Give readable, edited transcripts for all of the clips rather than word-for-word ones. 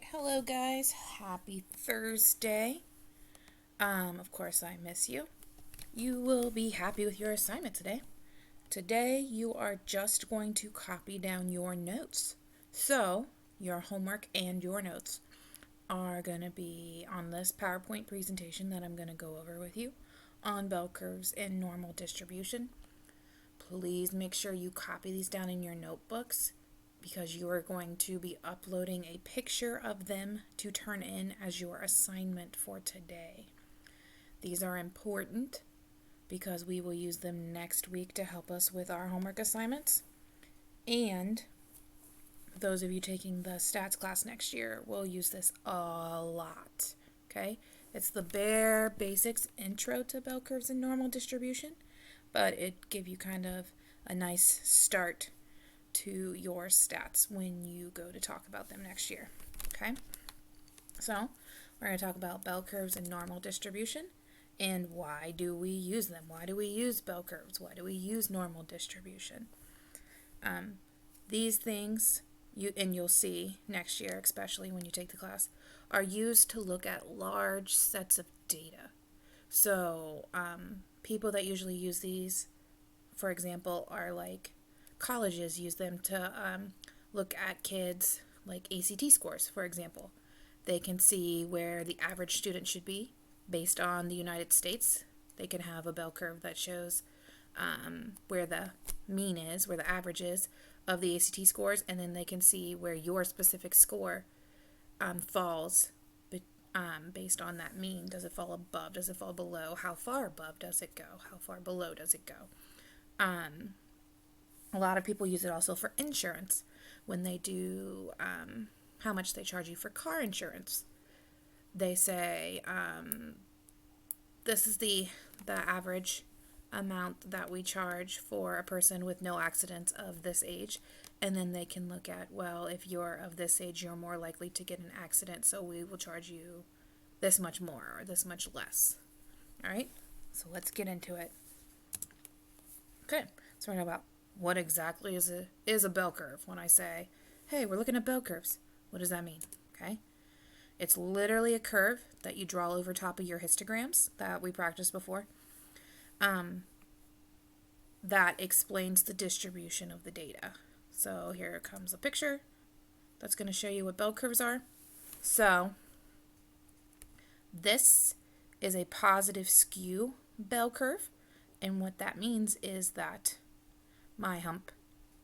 Hello guys. Happy Thursday. Of course I miss you. You will be happy with your assignment today. Today you are just going to copy down your notes. So, your homework and your notes are going to be on this PowerPoint presentation that I'm going to go over with you on bell curves and normal distribution. Please make sure you copy these down in your notebooks because you are going to be uploading a picture of them to turn in as your assignment for today. These are important because we will use them next week to help us with our homework assignments. And those of you taking the stats class next year will use this a lot. Okay? It's the bare basics intro to bell curves and normal distribution, but it give you kind of a nice start to your stats when you go to talk about them next year. Okay? So, we're going to talk about bell curves and normal distribution and why do we use them? Why do we use bell curves? Why do we use normal distribution? These things, you'll see next year, especially when you take the class, are used to look at large sets of data. So, people that usually use these, for example, are like colleges use them to look at kids like ACT scores, for example. They can see where the average student should be based on the United States. They can have a bell curve that shows where the mean is, where the average is of the ACT scores, and then they can see where your specific score falls based on that mean. Does it fall above? Does it fall below? How far above does it go? How far below does it go? A lot of people use it also for insurance when they do how much they charge you for car insurance. They say this is the average amount that we charge for a person with no accidents of this age, and then they can look at, well, if you're of this age, you're more likely to get an accident, so we will charge you this much more or this much less. All right, so let's get into it. Okay, so we're talking about what exactly is a bell curve. When I say, hey, we're looking at bell curves, what does that mean? Okay, it's literally a curve that you draw over top of your histograms that we practiced before. That explains the distribution of the data. So here comes a picture that's going to show you what bell curves are. So this is a positive skew bell curve, and what that means is that my hump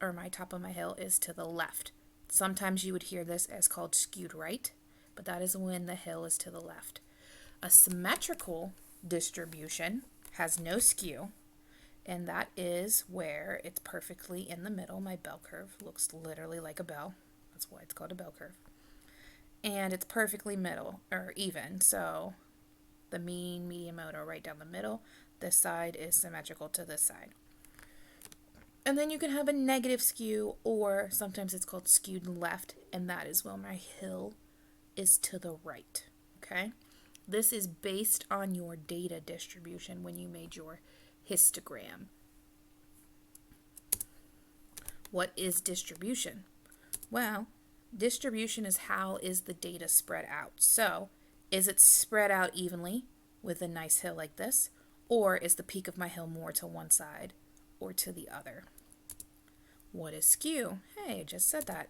or my top of my hill is to the left. Sometimes you would hear this as called skewed right, but that is when the hill is to the left. A symmetrical distribution has no skew, and that is where it's perfectly in the middle. My bell curve looks literally like a bell. That's why it's called a bell curve. And it's perfectly middle or even. So the mean, median, mode are right down the middle. This side is symmetrical to this side. And then you can have a negative skew, or sometimes it's called skewed left, and that is when my hill is to the right. Okay? This is based on your data distribution when you made your histogram. What is distribution? Well, distribution is how is the data spread out. So, is it spread out evenly with a nice hill like this, or is the peak of my hill more to one side or to the other? What is skew? Hey, I just said that.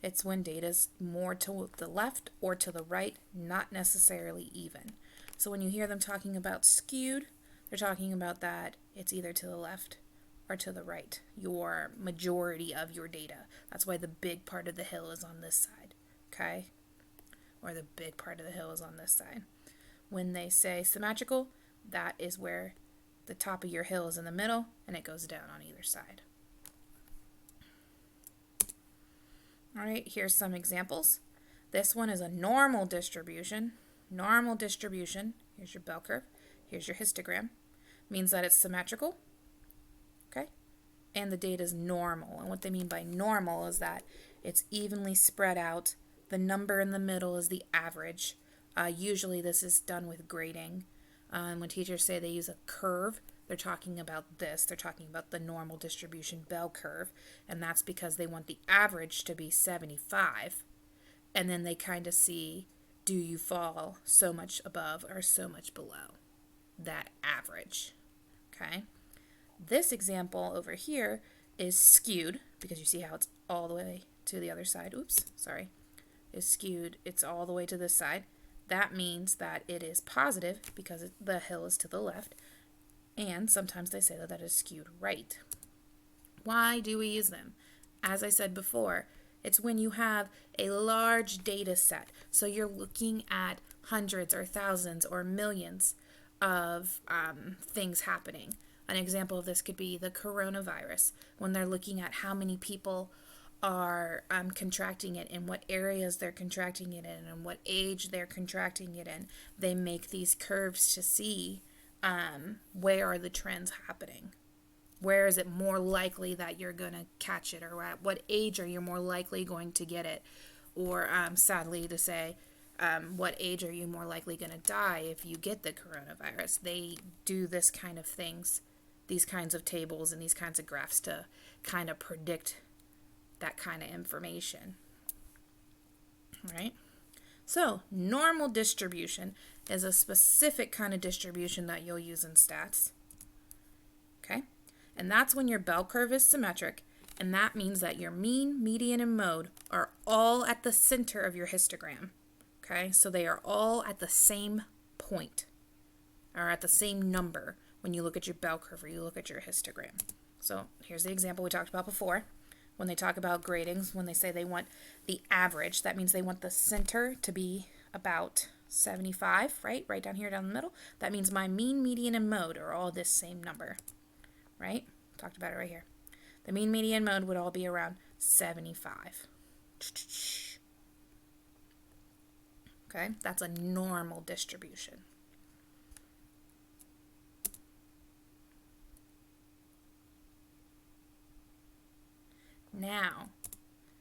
It's when data's more to the left or to the right, not necessarily even. So when you hear them talking about skewed, they're talking about that it's either to the left or to the right, your majority of your data. That's why the big part of the hill is on this side, okay? Or the big part of the hill is on this side. When they say symmetrical, that is where the top of your hill is in the middle and it goes down on either side. All right, here's some examples. This one is a normal distribution. Normal distribution, here's your bell curve, here's your histogram. Means that it's symmetrical, okay? And the data is normal. And what they mean by normal is that it's evenly spread out. The number in the middle is the average. Usually this is done with grading. When teachers say they use a curve, they're talking about this. They're talking about the normal distribution bell curve, and that's because they want the average to be 75 And then they kind of see, do you fall so much above or so much below that average? Okay. This example over here is skewed because you see how it's all the way to the other side. Oops, sorry. Is skewed. It's all the way to this side. That means that it is positive because the hill is to the left. And sometimes they say that that is skewed right. Why do we use them? As I said before, it's when you have a large data set. So you're looking at hundreds or thousands or millions of things happening. An example of this could be the coronavirus, when they're looking at how many people are contracting it, in what areas they're contracting it in, and what age they're contracting it in. They make these curves to see where are the trends happening. Where is it more likely that you're going to catch it, or at what age are you more likely going to get it? Or sadly to say, what age are you more likely going to die if you get the coronavirus? They do this kind of things, these kinds of tables and these kinds of graphs to kind of predict that kind of information. Right? So, normal distribution is a specific kind of distribution that you'll use in stats. Okay? And that's when your bell curve is symmetric, and that means that your mean, median, and mode are all at the center of your histogram. Okay? So they are all at the same point, or at the same number when you look at your bell curve or you look at your histogram. So here's the example we talked about before. When they talk about gradings, when they say they want the average, that means they want the center to be about 75, right? Right down here, down the middle. That means my mean, median, and mode are all this same number, right? Talked about it right here. The mean, median, mode would all be around 75. Okay, that's a normal distribution. Now,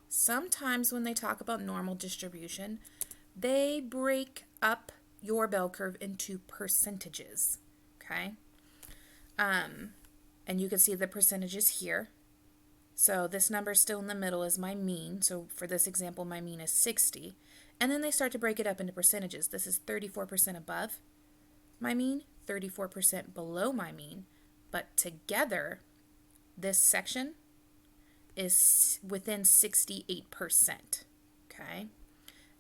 sometimes when they talk about normal distribution, they break up your bell curve into percentages, okay? And you can see the percentages here. So this number still in the middle is my mean. So for this example, my mean is 60. And then they start to break it up into percentages. This is 34% above my mean, 34% below my mean. But together, this section is within 68%, okay?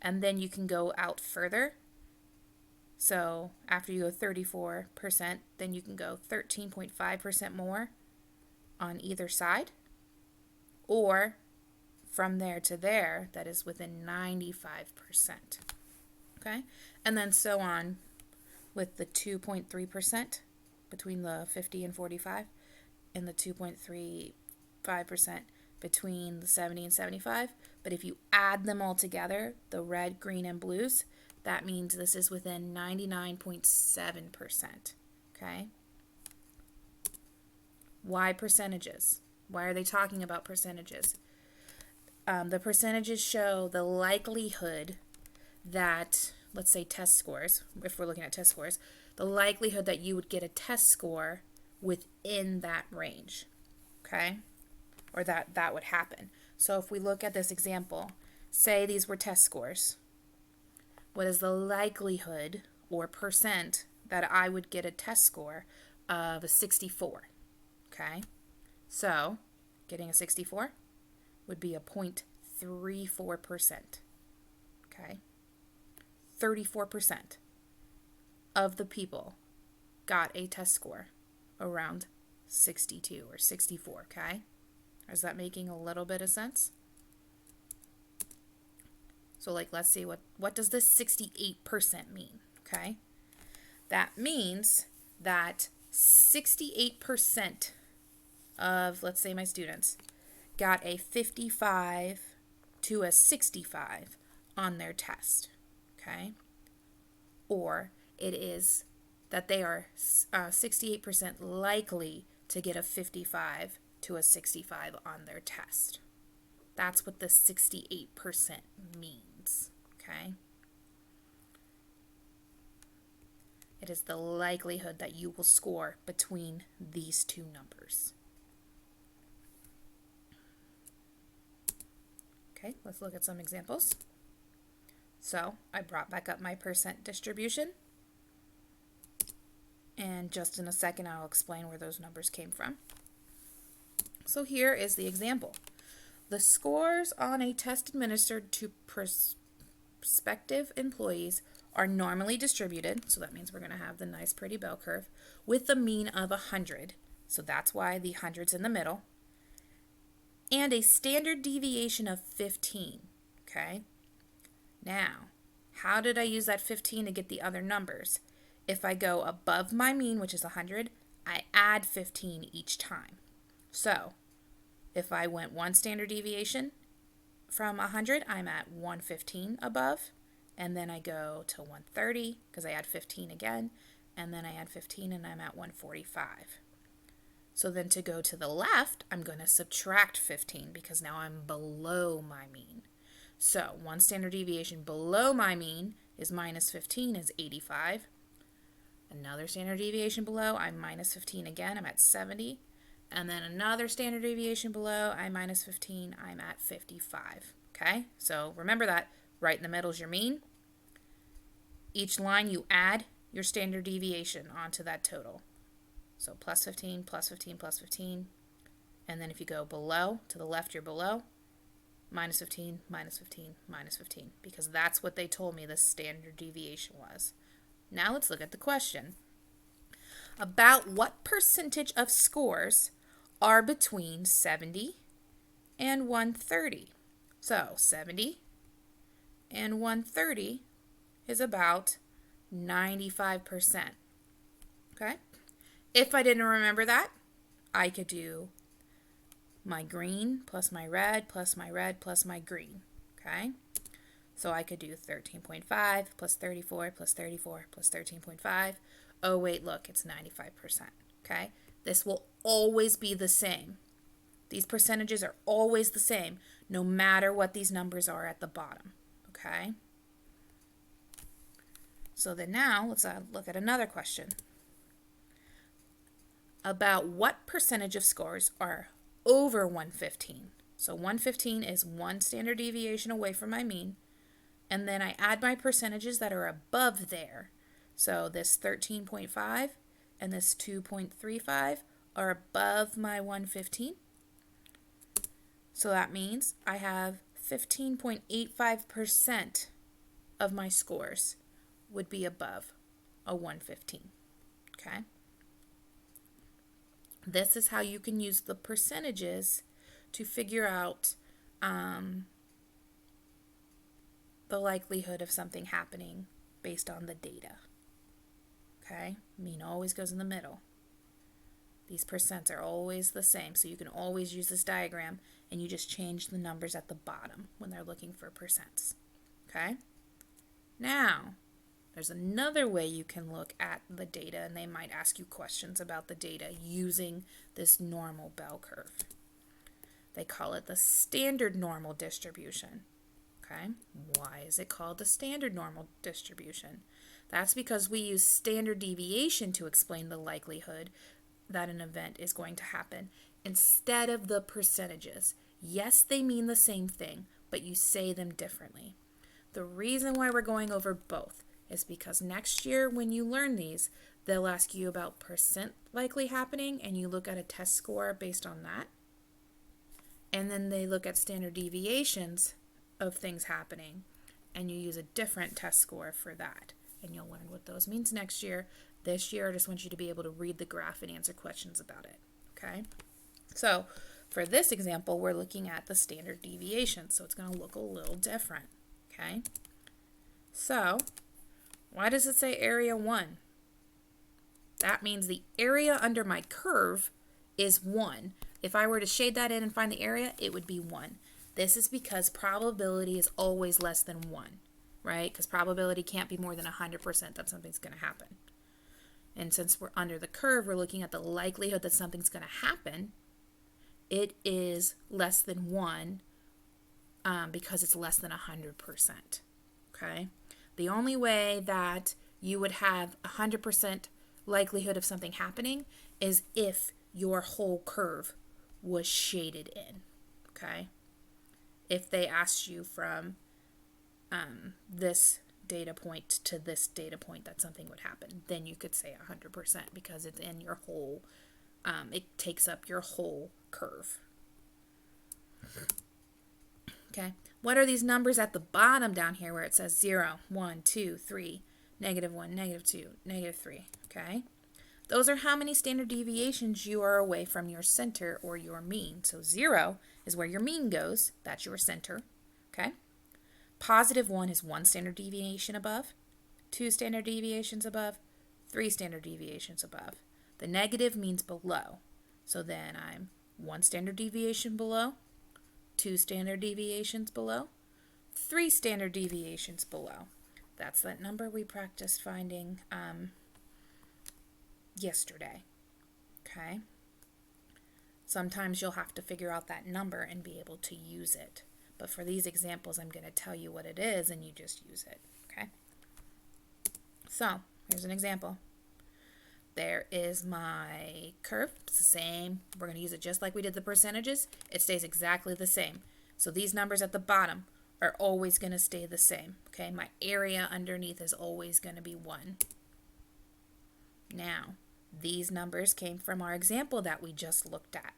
And then you can go out further. So after you go 34%, then you can go 13.5% more on either side. Or from there to there, that is within 95%, okay? And then so on with the 2.3% between the 50 and 45, and the 2.35% between the 70 and 75. But if you add them all together, the red, green, and blues, that means this is within 99.7%, okay? Why percentages? Why are they talking about percentages? The percentages show the likelihood that, let's say test scores, if we're looking at test scores, the likelihood that you would get a test score within that range, okay? Or that would happen. So if we look at this example, say these were test scores, what is the likelihood or percent that I would get a test score of a 64, okay? So getting a 64 would be a 0.34%, okay? 34% of the people got a test score around 62 or 64, okay? Is that making a little bit of sense? So like, let's see, what does this 68% mean, okay? That means that 68% of, let's say my students, got a 55 to a 65 on their test, okay? Or it is that they are 68% likely to get a 55 to a 65 on their test. That's what the 68% means, okay? It is the likelihood that you will score between these two numbers. Okay, let's look at some examples. So I brought back up my percent distribution. And just in a second, I'll explain where those numbers came from. So here is the example. The scores on a test administered to prospective employees are normally distributed, so that means we're going to have the nice pretty bell curve, with a mean of 100, so that's why the 100's in the middle, and a standard deviation of 15, okay? Now, how did I use that 15 to get the other numbers? If I go above my mean, which is 100, I add 15 each time. So, if I went one standard deviation from 100, I'm at 115 above, and then I go to 130 because I add 15 again, and then I add 15 and I'm at 145. So then to go to the left, I'm going to subtract 15 because now I'm below my mean. So one standard deviation below my mean is minus 15 is 85. Another standard deviation below, I'm minus 15 again, I'm at 70. And then another standard deviation below, I'm minus 15, I'm at 55. Okay, so remember that right in the middle is your mean. Each line you add your standard deviation onto that total. So plus 15, plus 15, plus 15. And then if you go below, to the left, you're below. Minus 15, minus 15, minus 15. Because that's what they told me the standard deviation was. Now let's look at the question. About what percentage of scores are between 70 and 130? So 70 and 130 is about 95%. Okay? If I didn't remember that, I could do my green plus my red plus my red plus my green. Okay? So I could do 13.5 plus 34 plus 34 plus 13.5. Oh, wait, look, it's 95%. Okay? This will always be the same. These percentages are always the same, no matter what these numbers are at the bottom. Okay? So then now, let's look at another question. About what percentage of scores are over 115? So 115 is one standard deviation away from my mean. And then I add my percentages that are above there. So this 13.5 and this 2.35 are above my 115. So that means I have 15.85% of my scores would be above a 115. Okay? This is how you can use the percentages to figure out the likelihood of something happening based on the data. Okay? Mean always goes in the middle. These percents are always the same, so you can always use this diagram and you just change the numbers at the bottom when they're looking for percents. Okay? Now, there's another way you can look at the data, and they might ask you questions about the data using this normal bell curve. They call it the standard normal distribution. Okay? Why is it called the standard normal distribution? That's because we use standard deviation to explain the likelihood that an event is going to happen instead of the percentages. Yes, they mean the same thing, but you say them differently. The reason why we're going over both is because next year when you learn these, they'll ask you about percent likely happening, and you look at a test score based on that. And then they look at standard deviations of things happening, and you use a different test score for that. And you'll learn what those means next year. This year, I just want you to be able to read the graph and answer questions about it. Okay? So, for this example, we're looking at the standard deviation, so it's going to look a little different. Okay? So, why does it say area 1? That means the area under my curve is 1. If I were to shade that in and find the area, it would be 1. This is because probability is always less than 1, right? Because probability can't be more than 100% that something's going to happen. And since we're under the curve, we're looking at the likelihood that something's going to happen. It is less than 1 because it's less than 100%, okay? The only way that you would have 100% likelihood of something happening is if your whole curve was shaded in, okay? If they asked you from this data point to this data point that something would happen, then you could say 100% because it's in your whole, it takes up your whole curve. Okay, what are these numbers at the bottom down here where it says 0, 1, 2, 3, -1, -2, -3, okay? Those are how many standard deviations you are away from your center or your mean. So 0 is where your mean goes. That's your center, okay? +1 is 1 standard deviation above, 2 standard deviations above, 3 standard deviations above. The negative means below. So then I'm 1 standard deviation below, 2 standard deviations below, 3 standard deviations below. That's that number we practiced finding yesterday, okay? Sometimes you'll have to figure out that number and be able to use it. But for these examples, I'm going to tell you what it is and you just use it, okay? So, here's an example. There is my curve. It's the same. We're going to use it just like we did the percentages. It stays exactly the same. So these numbers at the bottom are always going to stay the same, okay? My area underneath is always going to be 1. Now, these numbers came from our example that we just looked at.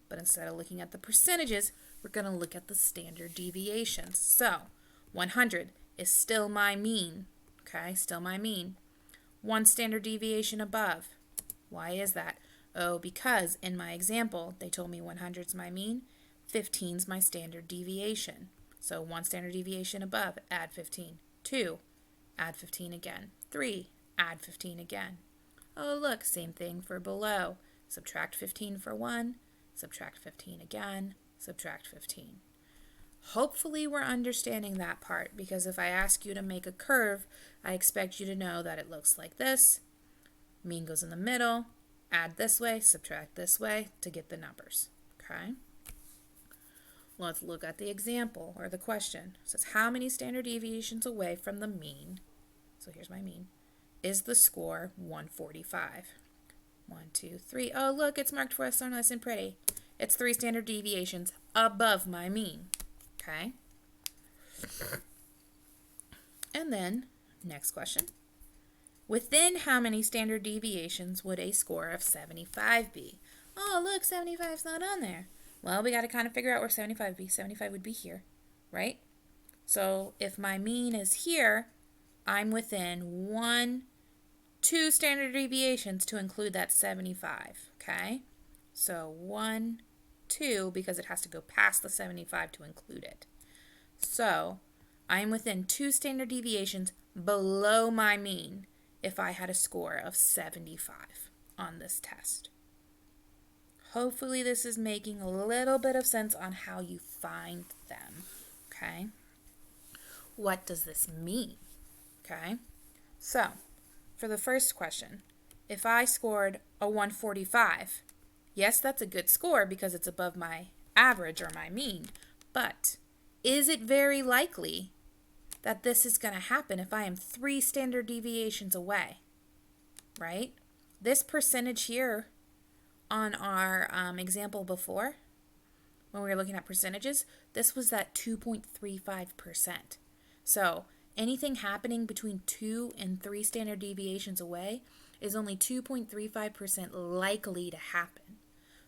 But instead of looking at the percentages, we're going to look at the standard deviations. So, 100 is still my mean, okay? Still my mean. 1 standard deviation above. Why is that? Oh, because in my example, they told me 100 is my mean, 15 is my standard deviation. So 1 standard deviation above, add 15. 2, add 15 again. 3, add 15 again. Oh, look, same thing for below. Subtract 15 for 1, subtract 15 again, subtract 15. Hopefully we're understanding that part, because if I ask you to make a curve, I expect you to know that it looks like this. Mean goes in the middle, add this way, subtract this way to get the numbers, okay? Let's look at the example or the question. It says, how many standard deviations away from the mean, so here's my mean, is the score 145? 1, 2, 3. Oh, look, it's marked for us so nice and pretty. It's 3 standard deviations above my mean. Okay. And then, next question. Within how many standard deviations would a score of 75 be? Oh, look, 75 is not on there. Well, we got to kind of figure out where 75 would be. 75 would be here, right? So if my mean is here, I'm within 2 standard deviations to include that 75, okay? So 1, 2, because it has to go past the 75 to include it. So I'm within 2 standard deviations below my mean if I had a score of 75 on this test. Hopefully this is making a little bit of sense on how you find them, okay? What does this mean, okay? So, for the first question, if I scored a 145, yes, that's a good score because it's above my average or my mean, but is it very likely that this is going to happen if I am 3 standard deviations away, right? This percentage here on our example before, when we were looking at percentages, this was that 2.35%. So anything happening between 2 and 3 standard deviations away is only 2.35% likely to happen.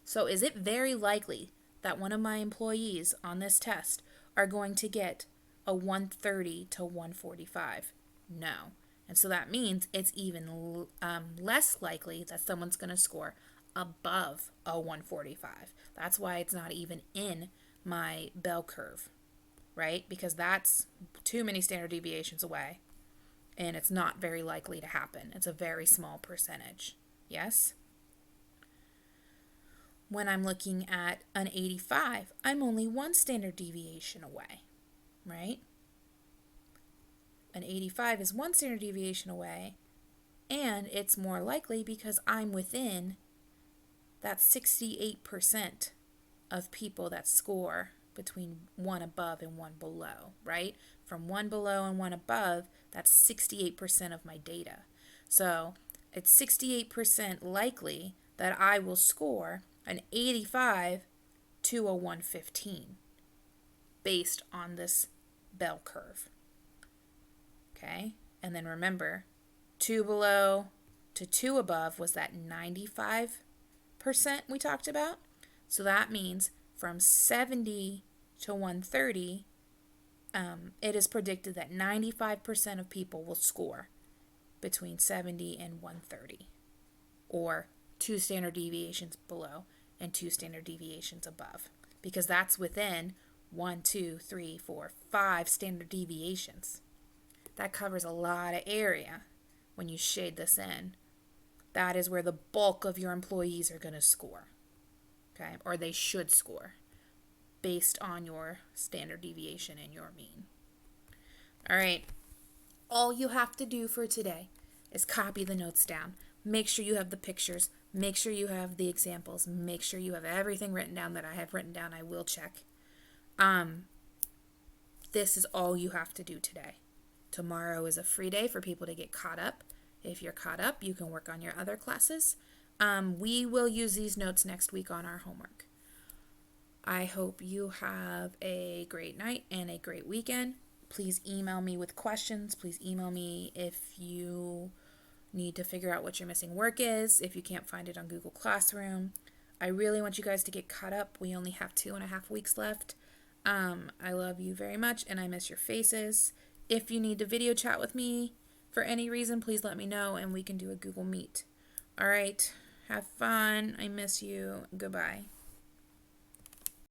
So is it very likely that one of my employees on this test are going to get a 130 to 145? No. And so that means it's even less likely that someone's going to score above a 145. That's why it's not even in my bell curve, right? Because that's too many standard deviations away, and it's not very likely to happen. It's a very small percentage. Yes? When I'm looking at an 85, I'm only 1 standard deviation away, right? An 85 is 1 standard deviation away, and it's more likely because I'm within that 68% of people that score between 1 above and 1 below, right? From 1 below and 1 above, that's 68% of my data. So it's 68% likely that I will score an 85 to a 115 based on this bell curve. Okay? And then remember, 2 below to 2 above was that 95% we talked about. So that means from 70 to 130, it is predicted that 95% of people will score between 70 and 130, or 2 standard deviations below and 2 standard deviations above, because that's within 1, 2, 3, 4, 5 standard deviations. That covers a lot of area when you shade this in. That is where the bulk of your employees are going to score, okay? Or they should score based on your standard deviation and your mean. All right, all you have to do for today is copy the notes down. Make sure you have the pictures. Make sure you have the examples. Make sure you have everything written down that I have written down. I will check. This is all you have to do today. Tomorrow is a free day for people to get caught up. If you're caught up, you can work on your other classes. We will use these notes next week on our homework. I hope you have a great night and a great weekend. Please email me with questions. Please email me if you need to figure out what your missing work is, if you can't find it on Google Classroom. I really want you guys to get caught up. We only have 2.5 weeks left. I love you very much, and I miss your faces. If you need to video chat with me for any reason, please let me know, and we can do a Google Meet. All right, have fun. I miss you. Goodbye.